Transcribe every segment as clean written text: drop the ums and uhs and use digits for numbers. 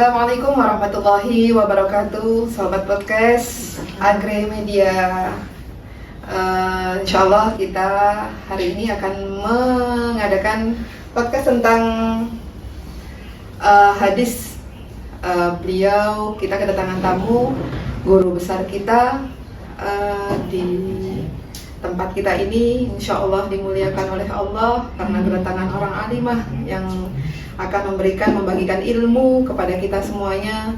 Assalamualaikum warahmatullahi wabarakatuh, Sobat Podcast Agre Media. Insyaallah kita hari ini akan mengadakan podcast tentang hadis. Beliau, kita kedatangan tamu, guru besar kita di tempat kita ini. Insyaallah dimuliakan oleh Allah karena kedatangan orang alimah yang akan membagikan ilmu kepada kita semuanya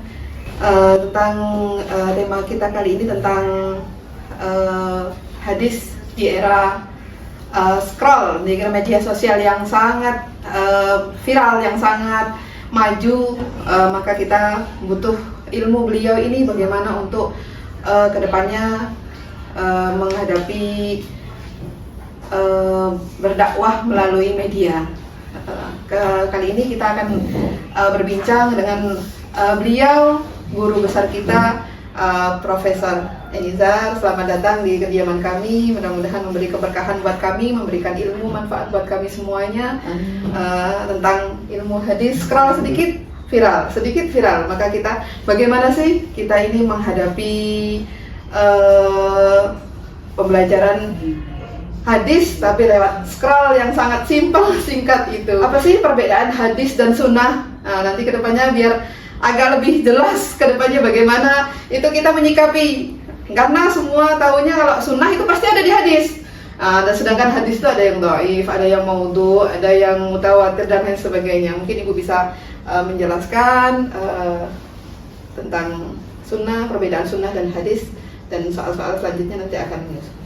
tentang tema kita kali ini tentang hadis di era scroll di media sosial yang sangat viral, yang sangat maju. Maka kita butuh ilmu beliau ini bagaimana untuk kedepannya menghadapi berdakwah melalui media. Kali ini kita akan berbincang dengan beliau, guru besar kita, Profesor Elizar. Selamat datang di kediaman kami. Mudah-mudahan memberi keberkahan buat kami, memberikan ilmu manfaat buat kami semuanya tentang ilmu hadis. Scroll sedikit viral. Maka kita bagaimana sih kita ini menghadapi pembelajaran hadis tapi lewat scroll yang sangat simpel, singkat itu. Apa sih perbedaan hadis dan sunnah? Nah, nanti kedepannya biar agak lebih jelas kedepannya bagaimana itu kita menyikapi. Karena semua tahunya kalau sunnah itu pasti ada di hadis. Dan sedangkan hadis itu ada yang dhaif, ada yang maudhu, ada yang mutawatir dan lain sebagainya. Mungkin Ibu bisa menjelaskan tentang sunnah, perbedaan sunnah dan hadis, dan soal-soal selanjutnya nanti akan menyusul.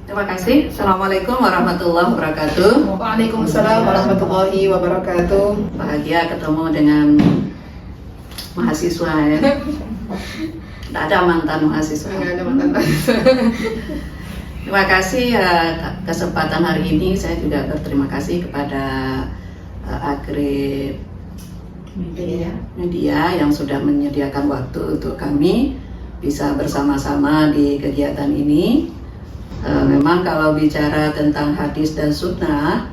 Terima kasih. Assalamualaikum warahmatullahi wabarakatuh. Waalaikumsalam warahmatullahi wabarakatuh. Bahagia ketemu dengan mahasiswa ya. Tidak ada mantan mahasiswa. Nggak ada mantan. Terima kasih kesempatan hari ini. Saya juga berterima kasih kepada Agre Media yang sudah menyediakan waktu untuk kami bisa bersama-sama di kegiatan ini. Memang kalau bicara tentang hadis dan sunnah,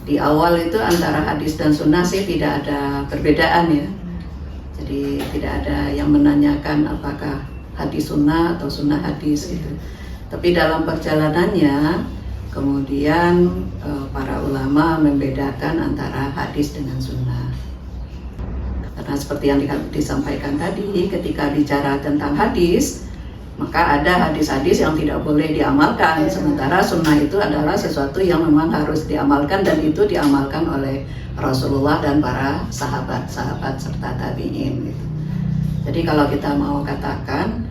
di awal itu antara hadis dan sunnah sih tidak ada perbedaan ya. Jadi tidak ada yang menanyakan apakah hadis sunnah atau sunnah hadis gitu. Tapi dalam perjalanannya kemudian para ulama membedakan antara hadis dengan sunnah. Karena seperti yang disampaikan tadi, ketika bicara tentang hadis, maka ada hadis-hadis yang tidak boleh diamalkan, sementara sunnah itu adalah sesuatu yang memang harus diamalkan, dan itu diamalkan oleh Rasulullah dan para sahabat-sahabat serta tabi'in gitu. Jadi kalau kita mau katakan,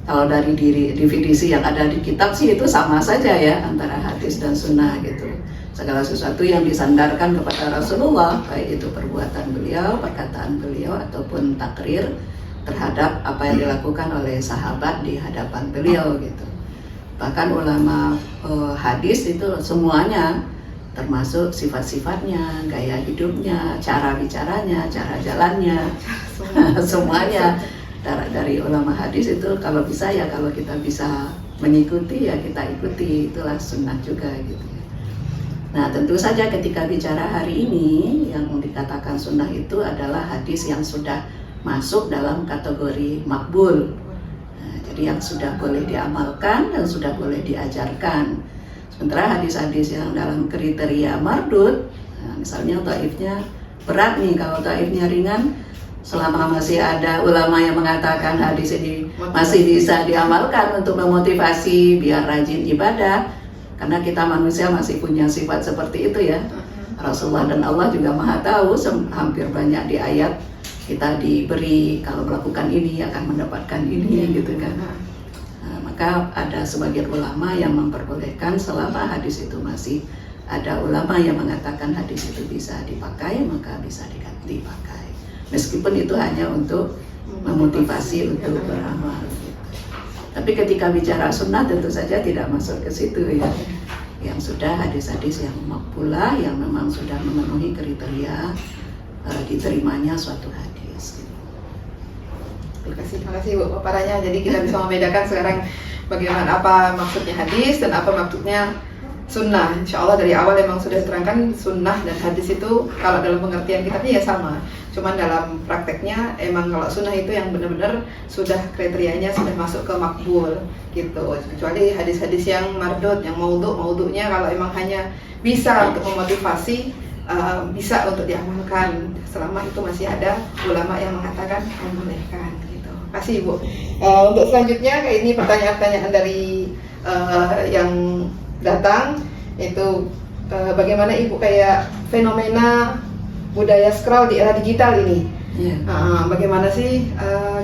kalau dari definisi yang ada di kitab sih itu sama saja ya antara hadis dan sunnah gitu. Segala sesuatu yang disandarkan kepada Rasulullah, baik itu perbuatan beliau, perkataan beliau, ataupun takrir terhadap apa yang dilakukan oleh sahabat di hadapan beliau gitu. Bahkan ulama hadis itu semuanya, termasuk sifat-sifatnya, gaya hidupnya, cara bicaranya, cara jalannya, semuanya dari ulama hadis itu kalau bisa ya, kalau kita bisa mengikuti ya kita ikuti, itulah sunnah juga gitu. Nah tentu saja ketika bicara hari ini yang dikatakan sunnah itu adalah hadis yang sudah masuk dalam kategori makbul. Nah, jadi yang sudah boleh diamalkan dan sudah boleh diajarkan. Sementara hadis-hadis yang dalam kriteria mardud, nah, misalnya dhaifnya berat nih, kalau dhaifnya ringan, selama masih ada ulama yang mengatakan hadis ini masih bisa diamalkan untuk memotivasi biar rajin ibadah, karena kita manusia masih punya sifat seperti itu ya. Rasulullah dan Allah juga Maha tahu, hampir banyak di ayat kita diberi kalau melakukan ini akan mendapatkan ini gitu kan. Nah, maka ada sebagian ulama yang memperbolehkan selama hadis itu masih ada ulama yang mengatakan hadis itu bisa dipakai, maka bisa dipakai. Meskipun itu hanya untuk memotivasi untuk beramal. Tapi ketika bicara sunnah tentu saja tidak masuk ke situ ya. Yang sudah hadis-hadis yang makbulah, yang memang sudah memenuhi kriteria diterimanya suatu hadis. Terima kasih Bu paparannya. Jadi kita bisa membedakan sekarang bagaimana apa maksudnya hadis dan apa maksudnya sunnah. Insya Allah dari awal emang sudah diterangkan sunnah dan hadis itu kalau dalam pengertian kita ya sama. Cuman dalam prakteknya emang kalau sunnah itu yang benar-benar sudah kriterianya sudah masuk ke makbul gitu. Kecuali hadis-hadis yang mardud, yang maudhu'nya kalau emang hanya bisa untuk memotivasi, bisa untuk diamalkan selama itu masih ada ulama yang mengatakan membolehkan gitu. Kasih Ibu. Untuk selanjutnya kayak ini pertanyaan-pertanyaan dari yang datang itu bagaimana Ibu kayak fenomena budaya scroll di era digital ini. Bagaimana sih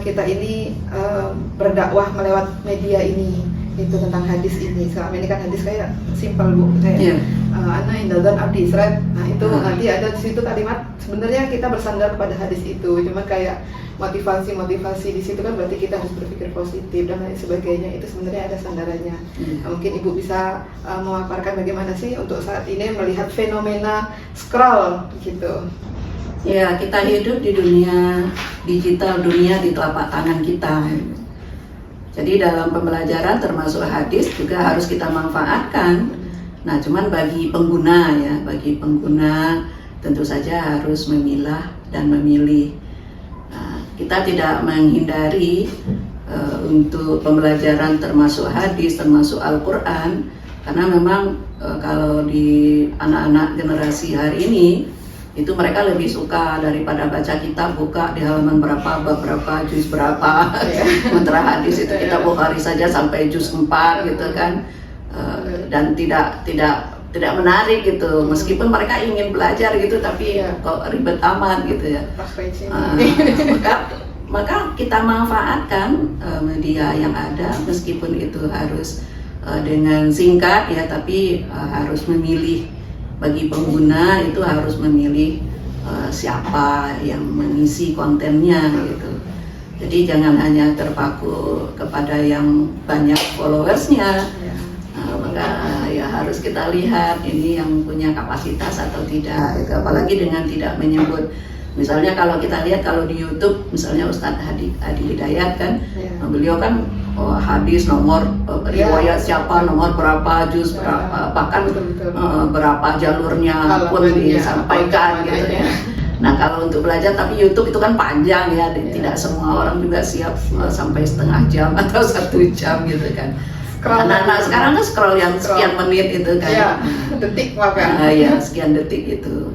kita ini berdakwah melewat media ini, itu tentang hadis ini. Selama ini kan hadis kayak simpel Bu, kayak ana indadzan abdi israt. Nah itu nanti ada di situ kalimat sebenarnya kita bersandar kepada hadis itu, cuma kayak motivasi di situ kan berarti kita harus berpikir positif dan lain sebagainya, itu sebenarnya ada sandarannya. Mungkin Ibu bisa memaparkan bagaimana sih untuk saat ini melihat fenomena scroll gitu. Ya, kita hidup di dunia digital, dunia di telapak tangan kita. Jadi dalam pembelajaran termasuk hadis juga harus kita manfaatkan. Nah, cuman bagi pengguna tentu saja harus memilah dan memilih. Kita tidak menghindari untuk pembelajaran termasuk hadis, termasuk Al-Quran, karena memang kalau di anak-anak generasi hari ini itu mereka lebih suka daripada baca kitab, buka di halaman berapa, bab berapa, juz berapa. Sementara hadis itu kita Bukhari saja sampai juz 4 gitu kan, dan tidak menarik gitu, meskipun mereka ingin belajar gitu tapi kok ribet amat gitu ya. Maka kita manfaatkan media yang ada, meskipun itu harus dengan singkat ya, tapi harus memilih. Bagi pengguna itu harus memilih siapa yang mengisi kontennya gitu. Jadi jangan hanya terpaku kepada yang banyak followersnya. Maka ya harus kita lihat ini yang punya kapasitas atau tidak gitu. Apalagi dengan tidak menyebut, misalnya kalau kita lihat kalau di YouTube misalnya Ustadz Adi Hidayat kan, beliau kan hadis nomor riwayat siapa, nomor berapa, juz berapa, bahkan berapa jalurnya pun disampaikan gitu ya. Nah kalau untuk belajar, tapi YouTube itu kan panjang ya, tidak semua orang juga siap sampai setengah jam atau 1 jam gitu kan. Anak-anak sekarang kan scroll yang sekian menit itu kan, detik bahkan. Sekian detik itu.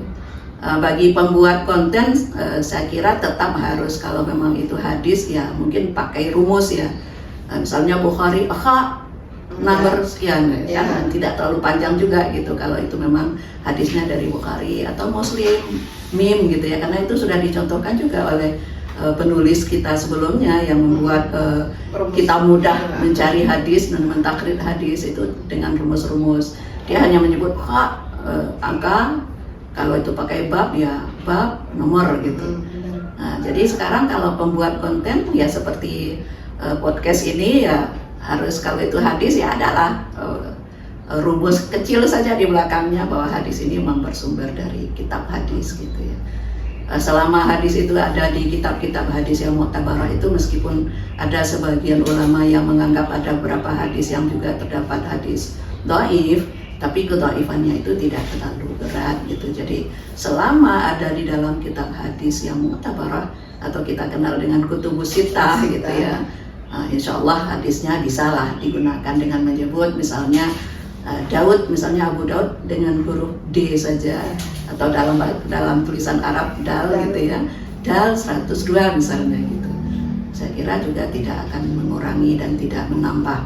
Bagi pembuat konten saya kira tetap harus, kalau memang itu hadis ya mungkin pakai rumus ya. Misalnya Bukhari, nomor sekian kan, tidak terlalu panjang juga gitu kalau itu memang hadisnya dari Bukhari, atau Muslim, Mim gitu ya, karena itu sudah dicontohkan juga oleh penulis kita sebelumnya yang membuat kita mudah mencari hadis dan mentakrir hadis itu dengan rumus-rumus. Dia hanya menyebut angka, kalau itu pakai bab ya bab, nomor gitu. Nah, jadi sekarang kalau pembuat konten ya seperti podcast ini ya harus, kalau itu hadis ya adalah rumus kecil saja di belakangnya bahwa hadis ini memang bersumber dari kitab hadis gitu ya. Selama hadis itu ada di kitab-kitab hadis yang mu'tabarah itu, meskipun ada sebagian ulama yang menganggap ada beberapa hadis yang juga terdapat hadis dhaif, tapi kedhaifannya itu tidak terlalu berat gitu. Jadi selama ada di dalam kitab hadis yang mu'tabarah atau kita kenal dengan kutubus sittah gitu ya, insya Allah hadisnya bisalah digunakan dengan menyebut misalnya Daud, misalnya Abu Daud dengan huruf D saja, atau dalam tulisan Arab dal gitu ya, dal 102 misalnya gitu. Saya kira juga tidak akan mengurangi dan tidak menambah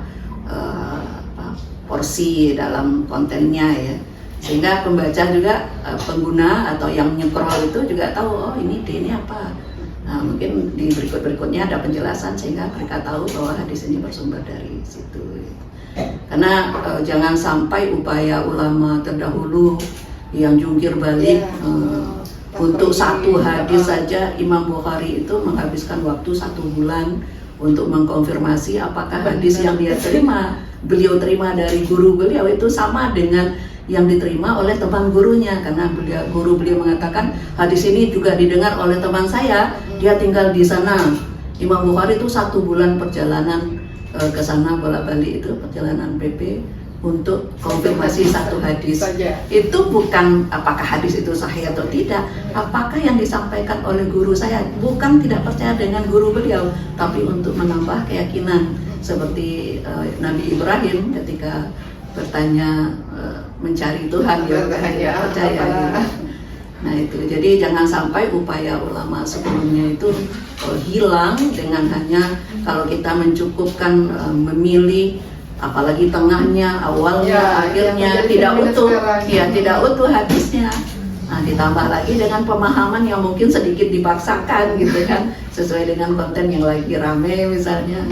porsi dalam kontennya ya, sehingga pembaca juga pengguna atau yang nyekrol itu juga tahu, oh ini D ini apa. Nah, mungkin di berikutnya ada penjelasan sehingga mereka tahu bahwa hadis ini bersumber dari situ gitu. Karena jangan sampai upaya ulama terdahulu yang jungkir balik untuk satu hadis saja, Imam Bukhari itu menghabiskan waktu 1 bulan untuk mengkonfirmasi apakah hadis yang beliau terima dari guru beliau itu sama dengan yang diterima oleh teman gurunya, karena guru beliau mengatakan hadis ini juga didengar oleh teman saya, dia tinggal di sana. Imam Bukhari itu 1 bulan perjalanan ke sana bolak-balik itu perjalanan PP untuk konfirmasi satu hadis. Saja. Itu bukan apakah hadis itu sahih atau tidak, apakah yang disampaikan oleh guru saya, bukan tidak percaya dengan guru beliau, tapi untuk menambah keyakinan. Seperti Nabi Ibrahim ketika bertanya mencari Tuhan, ya percaya gitu. Nah itu, jadi jangan sampai upaya ulama sebelumnya itu hilang dengan hanya kalau kita mencukupkan memilih, apalagi tengahnya, awalnya, akhirnya tidak utuh, tidak utuh hadisnya. Nah, ditambah lagi dengan pemahaman yang mungkin sedikit dipaksakan gitu kan, sesuai dengan konten yang lagi rame misalnya.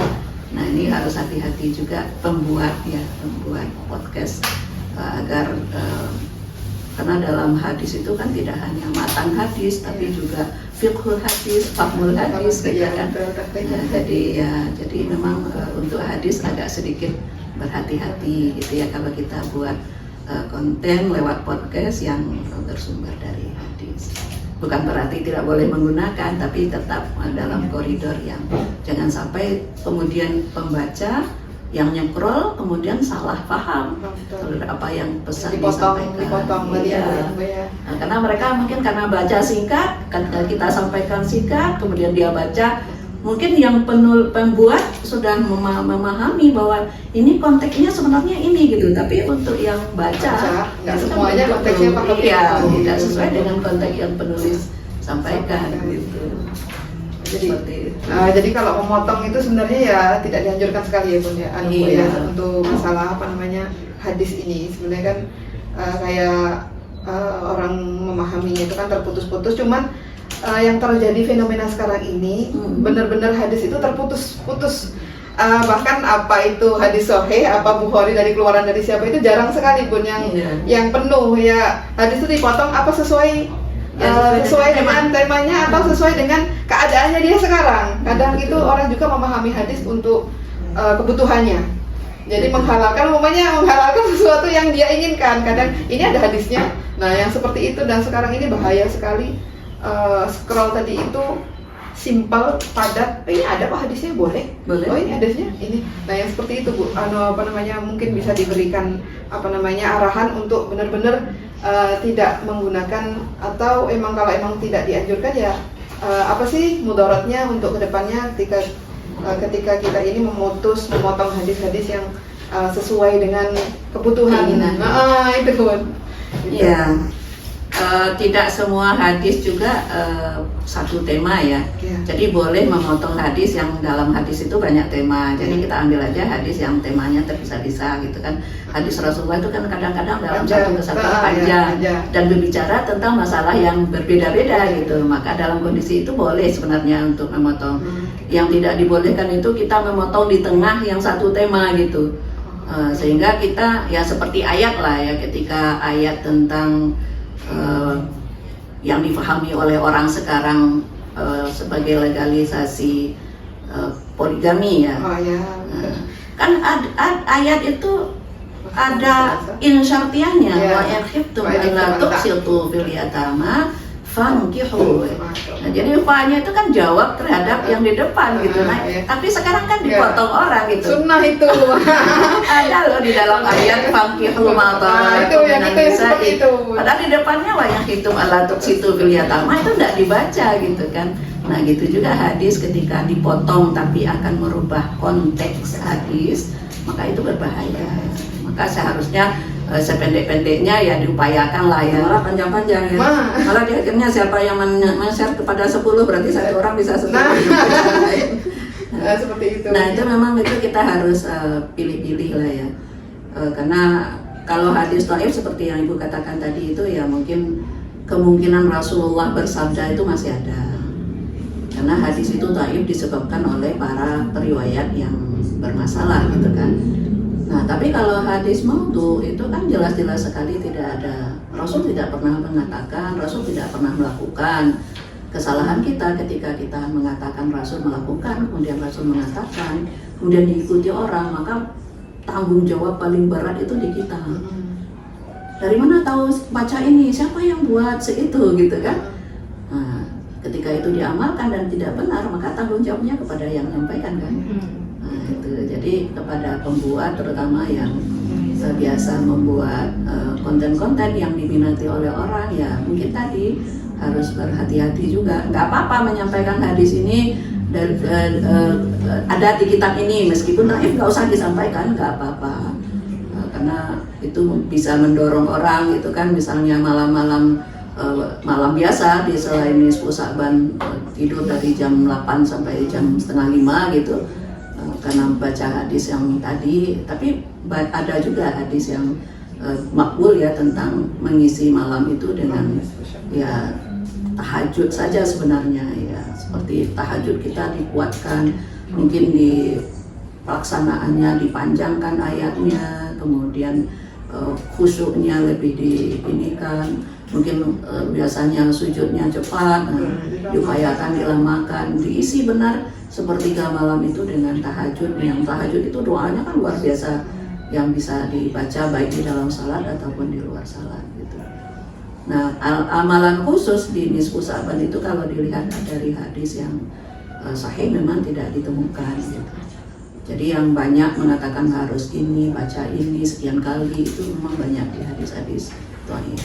Nah ini harus hati-hati juga pembuat podcast agar karena dalam hadis itu kan tidak hanya matan hadis, tapi juga fiqhul hadis, fahmul hadis, gitu kan. Nah, jadi memang untuk hadis agak sedikit berhati-hati gitu ya kalau kita buat konten lewat podcast yang bersumber dari hadis. Bukan berarti tidak boleh menggunakan, tapi tetap dalam koridor yang jangan sampai kemudian pembaca yang nyekrol kemudian salah paham apa yang pesan dipotong ya. Karena mereka mungkin karena baca singkat, kita sampaikan singkat, kemudian dia baca, mungkin yang pembuat sudah memahami bahwa ini konteksnya sebenarnya ini gitu, tapi untuk yang baca nggak semuanya konteksnya tidak sesuai dengan konteks yang penulis sampaikan gitu. Jadi kalau memotong itu sebenarnya ya tidak dianjurkan sekali ya Bun ya, ya untuk masalah hadis ini sebenarnya kan kayak orang memahaminya itu kan terputus-putus, cuman yang terjadi fenomena sekarang ini benar-benar hadis itu terputus-putus. Bahkan apa itu hadis sahih, apa Bukhari dari keluaran dari siapa itu jarang sekali Bun yang penuh ya. Hadis itu dipotong apa sesuai dengan temanya atau sesuai dengan keadaannya dia sekarang. Kadang itu orang juga memahami hadis untuk kebutuhannya. Jadi menghalalkan sesuatu yang dia inginkan. Kadang ini ada hadisnya. Nah, yang seperti itu dan sekarang ini bahaya sekali. Scroll tadi itu simpel, padat. Ini ada kok hadisnya, boleh. Oh, ini hadisnya ini. Nah, yang seperti itu Bu, mungkin bisa diberikan arahan untuk benar-benar tidak menggunakan, atau kalau emang tidak dianjurkan ya apa sih mudaratnya untuk kedepannya ketika kita ini memotong hadis-hadis yang sesuai dengan kebutuhan. Nah, itu Bun. Iya. Tidak semua hadis juga satu tema ya. Jadi boleh memotong hadis yang dalam hadis itu banyak tema. Jadi kita ambil aja hadis yang temanya terpisah-pisah gitu kan. Hadis Rasulullah itu kan kadang-kadang dalam satu kesatuan panjang dan berbicara tentang masalah yang berbeda-beda gitu. Maka dalam kondisi itu boleh sebenarnya untuk memotong. Yang tidak dibolehkan itu kita memotong di tengah yang satu tema gitu. Sehingga kita ya seperti ayat lah ya, ketika ayat tentang yang difahami oleh orang sekarang sebagai legalisasi poligami ya. Kan ayat itu ada insyartiyahnya, wa yakhiftum alla tuqsitu fil yatama fankihu. Nah, jadi upahnya itu kan jawab terhadap yang di depan gitu. Nah, tapi sekarang kan dipotong orang gitu. Sunnah itu. Ada loh di dalam ayat fankihu ma itu yang seperti itu. Padahal di depannya wa yakhiftum alla tuqsitu fil yatama itu enggak dibaca gitu kan. Nah, gitu juga hadis ketika dipotong tapi akan merubah konteks hadis, maka itu berbahaya. Maka seharusnya sependek-pendeknya ya diupayakan lah ya, malah panjang-panjang ya. Malah di akhirnya siapa yang men-share kepada 10 berarti satu orang bisa 10. Seperti itu. Nah itu memang itu kita harus pilih-pilih lah ya. Karena kalau hadis dhaif seperti yang Ibu katakan tadi itu ya mungkin kemungkinan Rasulullah bersabda itu masih ada. Karena hadis itu dhaif disebabkan oleh para periwayat yang bermasalah gitu kan. Nah, tapi kalau hadis maudhu itu kan jelas-jelas sekali tidak ada. Rasul tidak pernah mengatakan, Rasul tidak pernah melakukan. Kesalahan kita ketika kita mengatakan Rasul melakukan, kemudian Rasul mengatakan, kemudian diikuti orang, maka tanggung jawab paling berat itu di kita. Dari mana tahu baca ini? Siapa yang buat seitu gitu kan? Nah, ketika itu diamalkan dan tidak benar, maka tanggung jawabnya kepada yang menyampaikan kan. Nah, itu jadi kepada pembuat terutama yang biasa membuat konten-konten yang diminati oleh orang, ya mungkin tadi harus berhati-hati juga. Nggak apa-apa menyampaikan hadis ini ada di kitab ini, meskipun naif nggak usah disampaikan, nggak apa-apa. Karena itu bisa mendorong orang itu kan, misalnya malam biasa di selain nisfu Sa'ban tidur dari jam 8 sampai jam setengah 5 gitu, karena baca hadis yang tadi. Tapi ada juga hadis yang makbul ya, tentang mengisi malam itu dengan ya tahajud saja sebenarnya ya. Seperti tahajud kita dikuatkan, mungkin di pelaksanaannya dipanjangkan ayatnya, kemudian khusyuknya lebih diinikan, mungkin biasanya sujudnya cepat, diupayakan dilamakan, diisi benar sepertiga malam itu dengan tahajud. Yang tahajud itu doanya kan luar biasa, yang bisa dibaca baik di dalam salat ataupun di luar salat gitu. Nah, amalan khusus di nisfu Sa'ban itu kalau dilihat dari hadis yang sahih memang tidak ditemukan gitu. Jadi yang banyak mengatakan harus ini, baca ini sekian kali, itu memang banyak di hadis-hadis dhaif.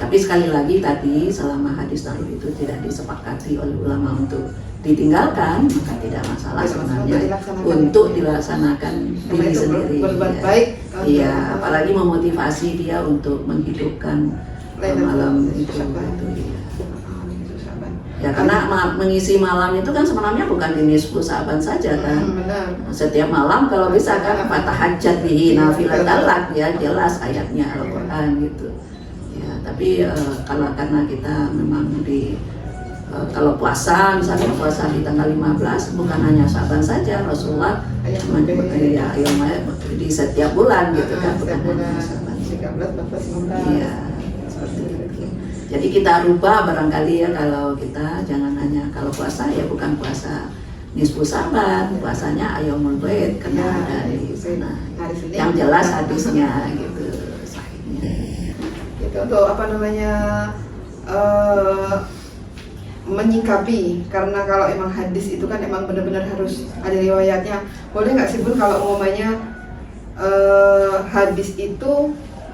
Tapi sekali lagi tadi, selama hadis dhaif itu tidak disepakati oleh ulama untuk ditinggalkan, maka tidak masalah sebenarnya untuk dilaksanakan diri sendiri. Berbuat baik. Iya, apalagi memotivasi dia untuk menghidupkan malam itu. Ya, karena mengisi malam itu kan sebenarnya bukan di nisfu Sa'ban saja kan. Setiap malam kalau bisa kan fatahajjat bihi nafilatan lak, ya jelas ayatnya Al-Qur'an gitu. Ya, tapi karena kita memang kalau puasa, misalnya puasa di tanggal 15 bukan hanya Sa'ban saja, Rasulullah di setiap bulan gitu kan, bukan hanya Sa'ban. 13, 14, 15. Iya, seperti itu. Jadi kita rubah barangkali ya, kalau kita jangan hanya kalau puasa ya bukan puasa nisfu Sa'ban, puasanya Ayyamul Bid, karena dari sana yang jelas hadisnya gitu, sahihnya. Itu untuk apa namanya menyikapi, karena kalau emang hadis itu kan emang benar-benar harus ada riwayatnya. Boleh nggak sih Bun kalau umpamanya hadis itu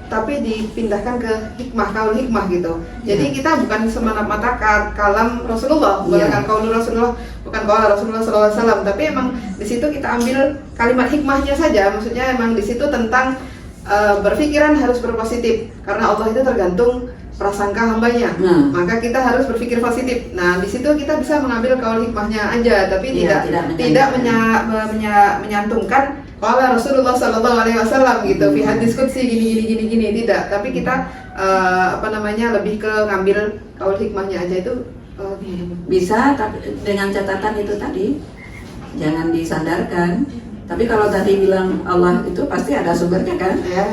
tapi dipindahkan ke hikmah, kaul hikmah gitu. Jadi kita bukan semata-mata kalam Rasulullah, bukan kaul Rasulullah, bukan kaul Rasulullah SAW, tapi emang di situ kita ambil kalimat hikmahnya saja. Maksudnya emang di situ tentang berpikiran harus berpositif, karena Allah itu tergantung prasangka hambanya. Maka kita harus berpikir positif. Nah, di situ kita bisa mengambil kaul hikmahnya aja, tapi tidak menyantumkan kalau Rasulullah Sallallahu Alaihi Wasallam gitu, fi hadis qudsi gini tidak. Tapi kita lebih ke ngambil kaul hikmahnya aja itu bisa, tapi dengan catatan itu tadi jangan disandarkan. Tapi kalau tadi bilang Allah itu pasti ada sumbernya kan? Ya.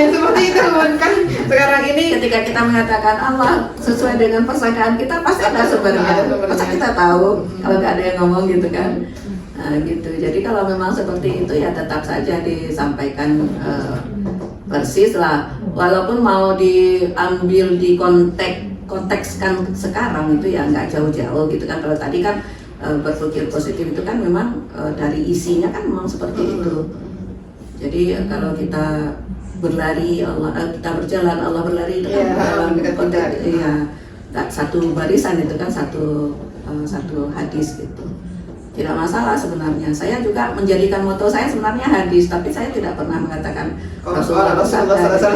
Seperti itu kan. Sekarang ini ketika kita mengatakan Allah sesuai dengan persangkaan kita, pasti ada sumbernya. Masa kita tahu kalau nggak ada yang ngomong gitu kan? Nah, gitu. Jadi kalau memang seperti itu ya tetap saja disampaikan persis lah. Walaupun mau diambil di kontekskan sekarang itu ya nggak jauh-jauh gitu kan. Kalau tadi kan berpikir positif itu kan memang dari isinya kan memang seperti itu. Jadi kalau kita berlari kita berjalan, Allah berlari itu kan dalam konteks satu barisan itu kan satu hadis gitu. Tidak masalah sebenarnya. Saya juga menjadikan moto saya sebenarnya hadis, tapi saya tidak pernah mengatakan Rasulullah bersabda.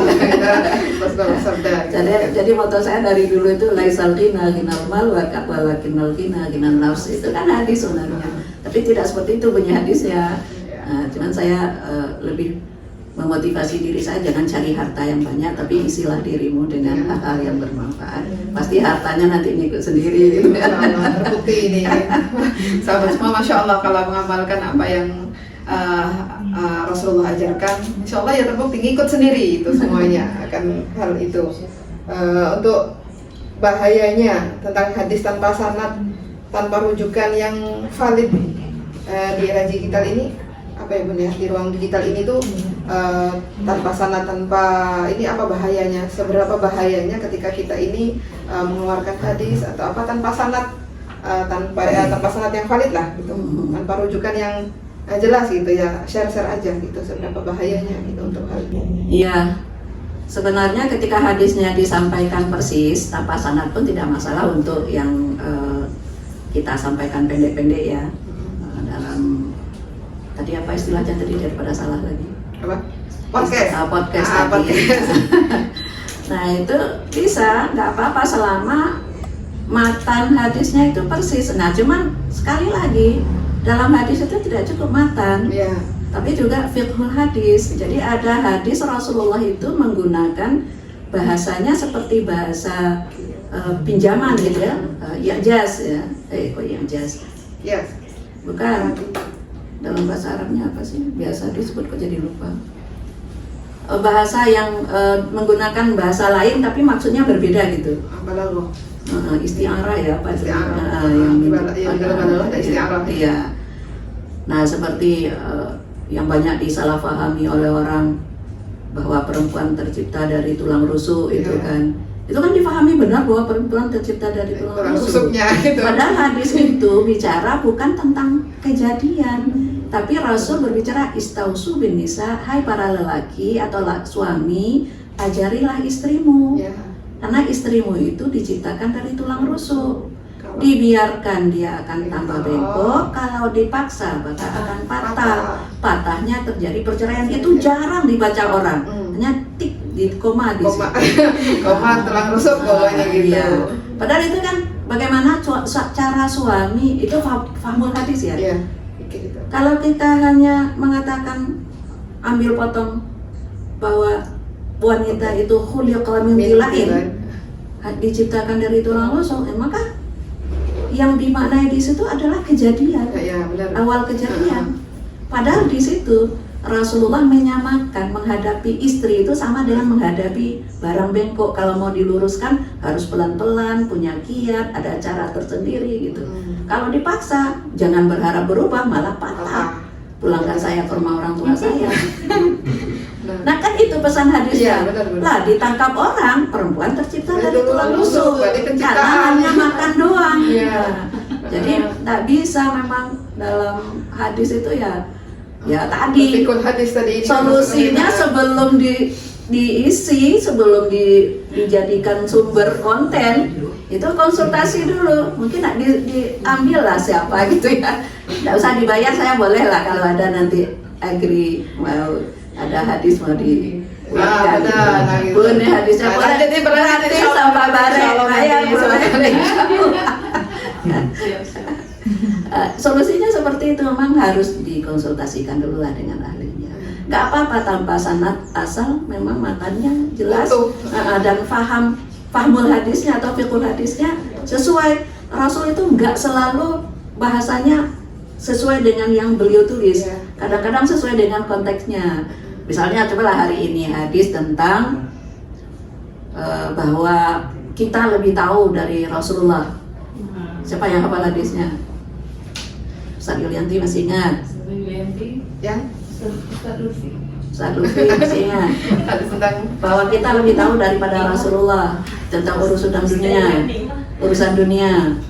Jadi moto saya dari dulu itu laisal ghina ghinal mal walakinnal ghina ghinan nafs. Itu kan hadis sebenarnya. Tapi tidak seperti itu bunyi hadisnya. Nah, cuman saya lebih memotivasi diri saya, jangan cari harta yang banyak, tapi isilah dirimu dengan hal-hal yang bermanfaat. Pasti hartanya nanti ngikut sendiri. Terbukti ini. Sahabat semua, masya Allah kalau mengamalkan apa yang Rasulullah ajarkan, insya Allah ya terbukti ngikut sendiri itu semuanya akan hal itu. Untuk bahayanya tentang hadis tanpa sanad, tanpa rujukan yang valid di era digital ini, apa ya Bun ya, di ruang digital ini tuh tanpa sanad, tanpa ini apa bahayanya, seberapa bahayanya ketika kita ini mengeluarkan hadis atau apa tanpa sanad, tanpa sanad yang valid lah gitu, tanpa rujukan yang jelas gitu ya, share-share aja gitu seberapa bahayanya gitu untuk hal ini. Iya, sebenarnya ketika hadisnya disampaikan persis tanpa sanad pun tidak masalah untuk yang kita sampaikan pendek-pendek ya. Dalam tadi apa istilahnya tadi daripada salah lagi? Apa? Podcast. Podcast tadi. Podcast. Nah itu bisa, nggak apa-apa selama matan hadisnya itu persis. Nah cuman sekali lagi dalam hadis itu tidak cukup matan, Iya. tapi juga fiqhul hadis. Jadi ada hadis Rasulullah itu menggunakan bahasanya seperti bahasa pinjaman gitu ya, i'jaz ya. Kok i'jaz? Iya. Bukan. Dalam bahasa Arabnya apa sih? Biasa disebut kok jadi lupa. Bahasa yang menggunakan bahasa lain tapi maksudnya berbeda gitu. Balaghah. Isti'arah ya apa itu? Isti'arah. Yang Balaghah isti'arah. Iya. Nah seperti yang banyak disalahpahami oleh orang bahwa perempuan tercipta dari tulang rusuk itu kan. Itu kan dipahami benar bahwa perempuan tercipta dari tulang rusuknya gitu. Padahal hadis itu bicara bukan tentang kejadian, tapi Rasul berbicara istausu bin nisa, hai para lelaki atau suami, ajarilah istrimu. Ya. Karena istrimu itu diciptakan dari tulang rusuk. Dibiarkan dia akan tambah bengkok, kalau dipaksa maka akan patah. Patahnya terjadi perceraian, itu jarang dibaca orang. Hanya tik di koma di Koma tulang rusuk pokoknya gitu. Iya. Padahal itu kan bagaimana cara suami itu fahmul hadis ya. Iya. Gitu. Kalau kita hanya mengatakan ambil potong bahwa wanita itu khuliqa min dilain, diciptakan dari tulang rusuk, maka yang dimaknai di situ adalah kejadian, Ya, benar. awal kejadian. Padahal di situ Rasulullah menyamakan menghadapi istri itu sama dengan menghadapi barang bengkok. Kalau mau diluruskan harus pelan-pelan, punya kiat, ada cara tersendiri gitu. Kalau dipaksa, jangan berharap berubah, malah patah. Pulangkan saya ke rumah orang tua saya. Nah kan itu pesan hadisnya. Lah ditangkap orang, perempuan tercipta dari tulang rusuk karena hanya makan doang. Jadi tak bisa memang dalam hadis itu ya tadi solusinya sebelum diisi, sebelum dijadikan sumber konten itu konsultasi dulu. Mungkin diambil lah siapa gitu ya. Nggak usah dibayar, saya boleh lah kalau ada nanti agree mau ada hadis mau dibuatkan. Pun hadisnya boleh jadi berarti sama bareng saya boleh. Solusinya seperti itu, memang harus dikonsultasikan dulu lah dengan ahlinya. Nggak apa-apa tanpa sanad, asal memang matanya jelas dan fahmul hadisnya atau fiqhul hadisnya sesuai. Rasul itu nggak selalu bahasanya sesuai dengan yang beliau tulis, kadang-kadang sesuai dengan konteksnya. Misalnya cobalah hari ini hadis tentang bahwa kita lebih tahu dari Rasulullah. Siapa yang hafal hadisnya? Ustaz Yulianti masih ingat? Yang Ustaz Lutfi masih ingat? Bahwa kita lebih tahu daripada Rasulullah tentang urusan dunia.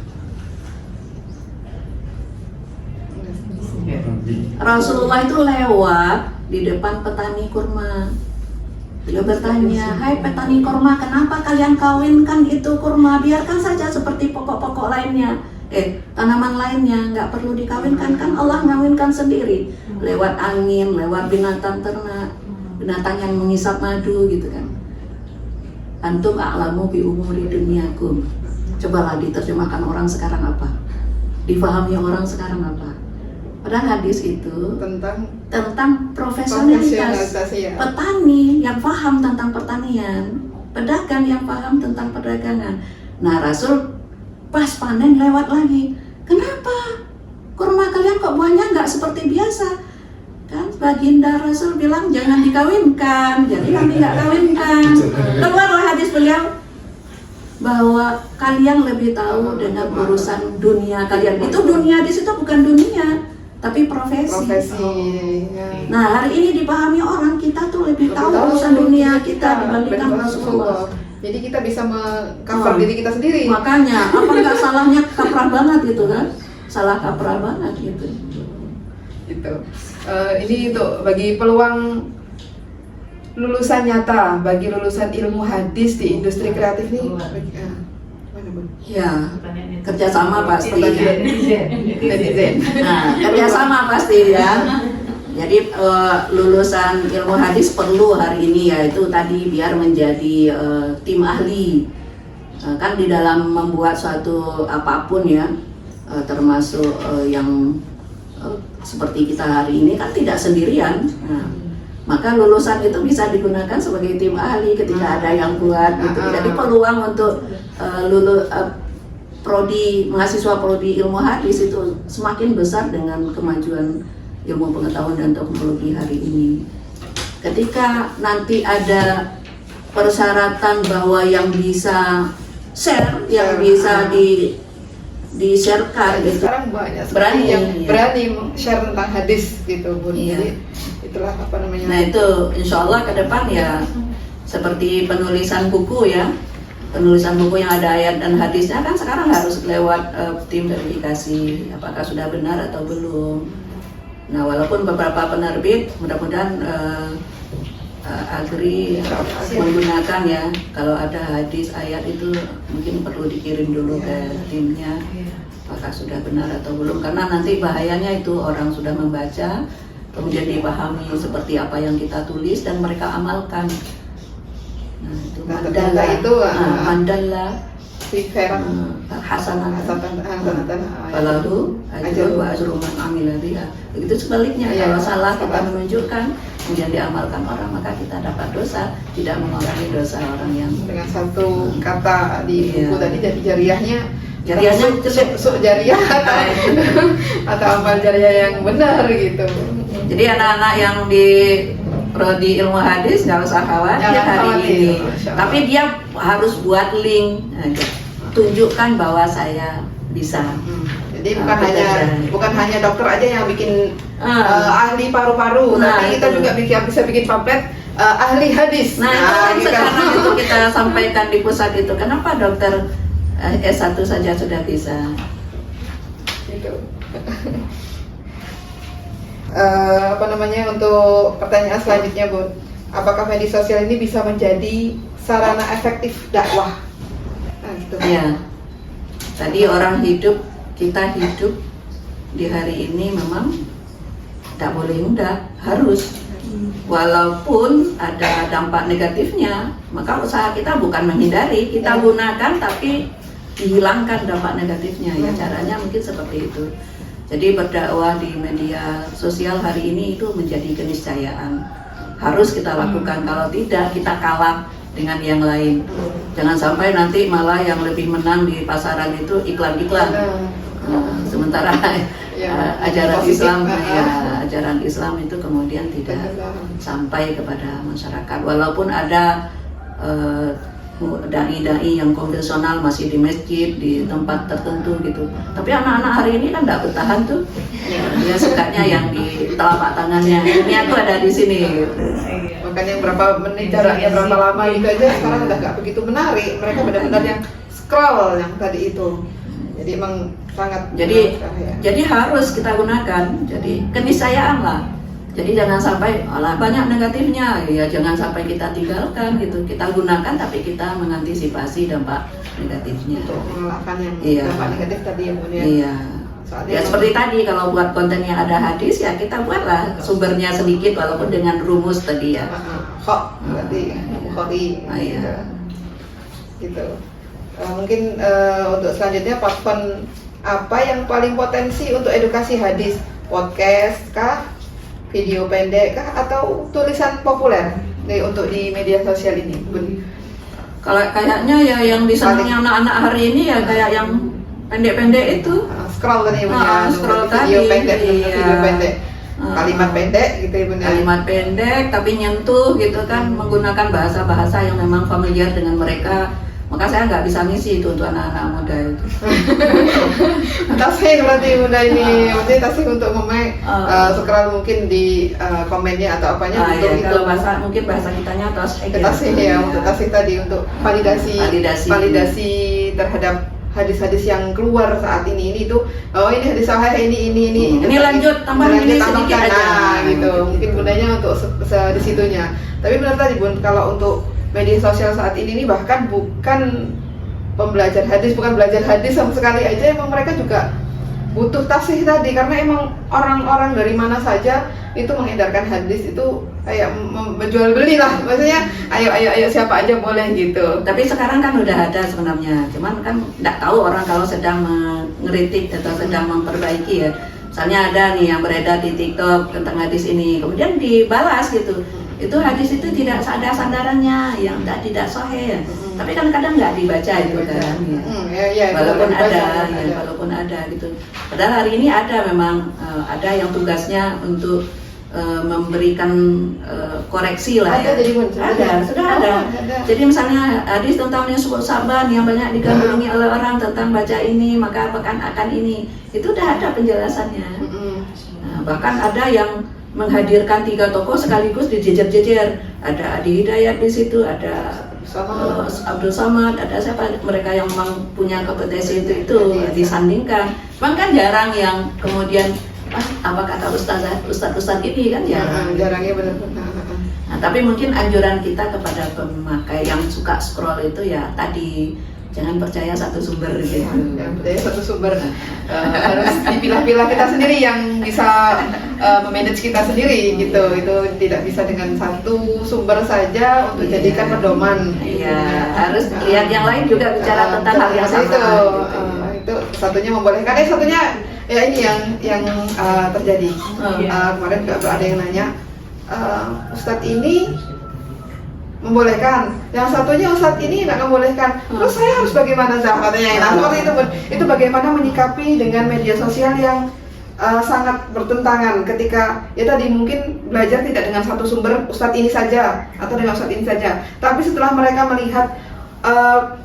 Rasulullah itu lewat di depan petani kurma. Beliau bertanya, hai petani kurma, kenapa kalian kawinkan itu kurma? Biarkan saja seperti pokok-pokok lainnya, tanaman lainnya, nggak perlu dikawinkan, kan Allah ngawinkan sendiri. Lewat angin, lewat binatang ternak, binatang yang mengisap madu gitu kan. Antum a'lamu bi umuri dunyakum. Cobalah diterjemahkan orang sekarang apa? Difahami orang sekarang apa? Padahal hadis itu tentang profesionalitas petani yang paham tentang pertanian, pedagang yang paham tentang perdagangan. Nah Rasul pas panen lewat lagi, kenapa kurma kalian kok buahnya nggak seperti biasa? Kan baginda Rasul bilang jangan dikawinkan, jadi kami nggak kawinkan. Keluarlah hadis beliau bahwa kalian lebih tahu dengan urusan dunia kalian. Itu dunia di situ bukan dunia, tapi profesi. Nah hari ini dipahami orang, kita tuh lebih tahu urusan dunia kita dibandingkan Rasulullah. Jadi kita bisa meng-cover diri kita sendiri. Makanya apa nggak salahnya kaprah banget gitu kan? Salah kaprah banget gitu. Itu gitu. Ini untuk bagi peluang lulusan nyata, bagi lulusan ilmu hadis di industri kreatif nih. Mana Bun? Ya, kerjasama pasti. Netizen. Nah, kerjasama pasti ya. Jadi lulusan ilmu hadis perlu hari ini yaitu tadi biar menjadi tim ahli. Kan di dalam membuat suatu apapun ya, termasuk yang seperti kita hari ini kan tidak sendirian. Nah, maka lulusan itu bisa digunakan sebagai tim ahli ketika ada yang buat gitu. Jadi peluang untuk mahasiswa prodi ilmu hadis itu semakin besar dengan kemajuan ilmu pengetahuan dan teknologi hari ini. Ketika nanti ada persyaratan bahwa yang bisa share, yang bisa di-sharekan gitu. Sekarang banyak Berani, yang iya. berani share tentang hadis gitu Bun. Iya. Jadi itulah apa namanya. Nah itu insya Allah ke depan ya seperti penulisan buku ya, penulisan buku yang ada ayat dan hadisnya kan sekarang harus lewat tim verifikasi apakah sudah benar atau belum. Nah walaupun beberapa penerbit mudah-mudahan Agri menggunakan ya, kalau ada hadis ayat itu mungkin perlu dikirim dulu ke timnya apakah sudah benar atau belum, karena nanti bahayanya itu orang sudah membaca kemudian dipahami seperti apa yang kita tulis dan mereka amalkan. Nah itu mandala si Vera hasanah hasanatan falahu ajrun wa ajru man amila biha. Begitu sebaliknya, kalau salah kita menunjukkan kemudian diamalkan orang maka kita dapat dosa, tidak mengurangi dosa orang yang dengan satu kata di buku tadi jadi jariahnya jelek. Jariah atau amal jariah yang benar gitu. Jadi anak-anak yang di prodi ilmu hadis nggak usah khawatir hari ini, tapi dia harus buat link, tunjukkan bahwa saya bisa. Jadi bukan hanya dokter aja yang bikin ahli paru-paru, Nah, tapi kita juga bisa bikin pamflet ahli hadis. Nah itu kan sekarang itu kita sampaikan di pusat itu, kenapa dokter S1 saja sudah bisa. Gitu. Apa namanya, untuk pertanyaan selanjutnya Bun, apakah media sosial ini bisa menjadi sarana efektif dakwah? Nah, gitu. Ya, tadi kita hidup di hari ini memang tidak boleh enggak, harus. Walaupun ada dampak negatifnya, maka usaha kita bukan menghindari, kita gunakan tapi dihilangkan dampak negatifnya. Ya caranya mungkin seperti itu. Jadi berdakwah di media sosial hari ini itu menjadi keniscayaan, harus kita lakukan. Kalau tidak kita kalah dengan yang lain. Jangan sampai nanti malah yang lebih menang di pasaran itu iklan-iklan. Sementara ajaran Islam, ajaran Islam itu kemudian tidak sampai kepada masyarakat. Walaupun ada dai-dai yang konvensional masih di masjid, di tempat tertentu gitu. Tapi anak-anak hari ini kan tidak bertahan tuh. Dia sukanya yang di telapak tangannya. Ini aku ada di sini. Makanya berapa menit jaraknya, berapa lama gitu aja sekarang udah nggak begitu menarik. Mereka benar-benar yang scroll yang tadi itu. Jadi emang sangat. Jadi harus kita gunakan. Jadi keniscayaan lah. Jadi jangan sampai banyak negatifnya, ya jangan sampai kita tinggalkan gitu. Kita gunakan tapi kita mengantisipasi dampak negatifnya. Untuk mengelakkan yang dampak negatif tadi ya Bun ya. Iya. Ya seperti tadi kalau buat konten yang ada hadis ya kita buatlah sumbernya sedikit walaupun dengan rumus tadi ya. Kok berarti Bukhari. Gitu. Mungkin untuk selanjutnya platform apa yang paling potensi untuk edukasi hadis? Podcast kah? Video pendek kah? Atau tulisan populer untuk di media sosial ini? Kalau kayaknya ya yang disenangi anak-anak hari ini ya kayak yang pendek-pendek itu. Scroll tadi ya, scroll video tadi. pendek, video pendek. Kalimat pendek gitu ya Bun. Kalimat pendek tapi nyentuh gitu kan, menggunakan bahasa-bahasa yang memang familiar dengan mereka. Maka saya nggak bisa ngisi itu untuk anak-anak muda itu. Tasik berarti muda ini, maksudnya tasik untuk scroll mungkin di komennya atau apanya untuk ya, itu. kalau mungkin bahasa kitanya tasik ya, untuk tasik tadi untuk validasi terhadap hadis-hadis yang keluar saat ini tuh, oh ini hadis sahih, ini Ini lanjut, tambahin ini sedikit tambahkan, aja. gitu. Mungkin gunanya untuk di situnya. Tapi benar tadi Bun, kalau untuk media sosial saat ini bahkan bukan pembelajar hadis, bukan belajar hadis sama sekali aja, emang mereka juga butuh tasih tadi, karena emang orang-orang dari mana saja itu mengedarkan hadis itu kayak menjual beli lah, maksudnya ayo siapa aja boleh gitu. Tapi sekarang kan udah ada sebenarnya, cuman kan nggak tahu orang kalau sedang mengkritik atau sedang memperbaiki ya. Misalnya ada nih yang beredar di TikTok tentang hadis ini, kemudian dibalas gitu. Itu hadis itu tidak ada sandarannya, yang tidak sahih. Tapi kan kadang nggak dibaca itu kan. Walaupun ada gitu. Padahal hari ini ada memang ada yang tugasnya untuk memberikan koreksi lah ya. Sudah ada. Jadi misalnya hadis tentang nisfu Sa'ban yang banyak digandrungi oleh orang tentang baca ini maka akan ini, itu udah ada penjelasannya. Nah, bahkan ada yang menghadirkan 3 tokoh sekaligus dijejer-jejer. Ada Adi Hidayat di situ, ada Abdul Samad, ada siapa, mereka yang memang punya kompetensi itu disandingkan. Cuman kan jarang yang kemudian apa kata ustaz ini kan jarangnya benar-benar. Nah, tapi mungkin anjuran kita kepada pemakai yang suka scroll itu ya tadi, jangan percaya satu sumber gitu. Jangan percaya satu sumber, harus dipilah-pilah kita sendiri yang bisa memanage kita sendiri gitu. Itu tidak bisa dengan satu sumber saja untuk jadikan pedoman. Iya, harus lihat yang lain juga bicara tentang hal yang sama. Itu satunya membolehkan, satunya ya ini yang terjadi. Kemarin juga ada yang nanya, Ustadz ini membolehkan, yang satunya Ustadz ini nggak membolehkan. Terus saya harus bagaimana katanya? Nah, seperti itu bagaimana menyikapi dengan media sosial yang sangat bertentangan ketika ya tadi mungkin belajar tidak dengan satu sumber Ustadz ini saja atau dengan Ustadz ini saja, tapi setelah mereka melihat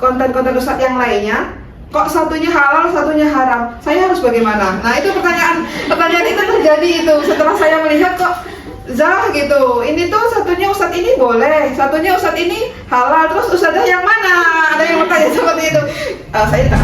konten-konten Ustadz yang lainnya, kok satunya halal, satunya haram, saya harus bagaimana? Nah itu pertanyaan itu terjadi itu setelah saya melihat kok Zah gitu, ini tuh satunya Ustadz ini boleh, satunya Ustadz ini halal, terus Ustadzah yang mana? Ada yang bertanya seperti itu. Saya tak